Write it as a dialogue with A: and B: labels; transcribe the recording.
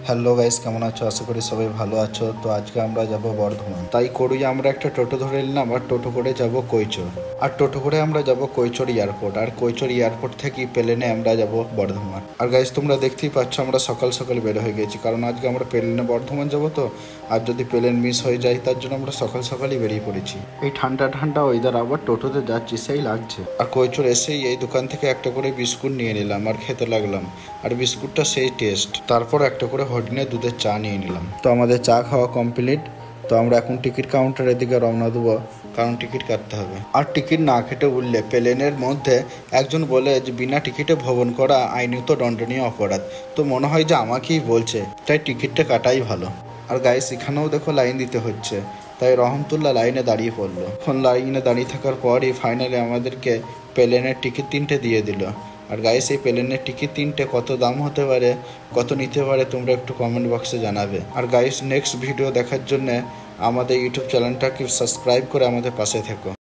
A: Hello guys, কেমন আছো? আশা করি সবাই ভালো আছো। তো আজকে আমরা যাব বর্ধমান। তাই করুই আমরা একটা টোটো ধরে নিলাম আর টোটো করে যাব কৈচর। আর টোটো করে আমরা যাব কৈচর এয়ারপোর্ট। আর কৈচর এয়ারপোর্ট থেকে প্লেনে আমরা যাব বর্ধমান। আর গাইস, তোমরা দেখতেই পাচ্ছ আমরা সকাল সকাল বের হয়ে গেছি, কারণ আজকে আমরা প্লেনে বর্ধমান যাব। তো আর যদি প্লেন মিস হয়ে যায় তার জন্য আমরা সকাল সকালই বেরিয়ে পড়েছি। এই ঠান্ডা ঠান্ডা ওয়েদার আবার টোটোতে যাচ্ছি, সেই লাগছে। আর কৈচর এসেই এই দোকান থেকে একটা করে বিস্কুট নিয়ে নিলাম আর খেতে লাগলাম। আর বিস্কুটটা সেই টেস্ট। তারপর একটা করে হরিণে দুধের চা নিয়ে নিলাম। তো আমাদের চা খাওয়া কমপ্লিট। তো আমরা এখন টিকিট কাউন্টারের দিকে রওনা দেবো, কারণ টিকিট কাটতে হবে। আর টিকিট না কেটে উঠলে প্লেনের মধ্যে একজন বলে যে বিনা টিকিটে ভ্রমণ করা আইনত দণ্ডনীয় অপরাধ। তো মনে হয় যে আমাকেই বলছে, তাই টিকিটটা কাটাই ভালো। আর গাইস, এখানেও দেখো লাইন দিতে হচ্ছে, তাই রহমতুল্লাহ লাইনে দাঁড়িয়ে পড়লো। এখন লাইনে দাঁড়িয়ে থাকার পরই ফাইনালি আমাদেরকে প্লেনের টিকিট 3টে দিয়ে দিল। আর গাইস, এই প্লেনের টিকিট 3টে কত দাম হতে পারে, কত নিতে পারে, তোমরা একটু কমেন্ট বক্সে জানাবে। আর গাইস, নেক্সট ভিডিও দেখার জন্য আমাদের ইউটিউব চ্যানেলটাকে সাবস্ক্রাইব করে আমাদের পাশে থেকো।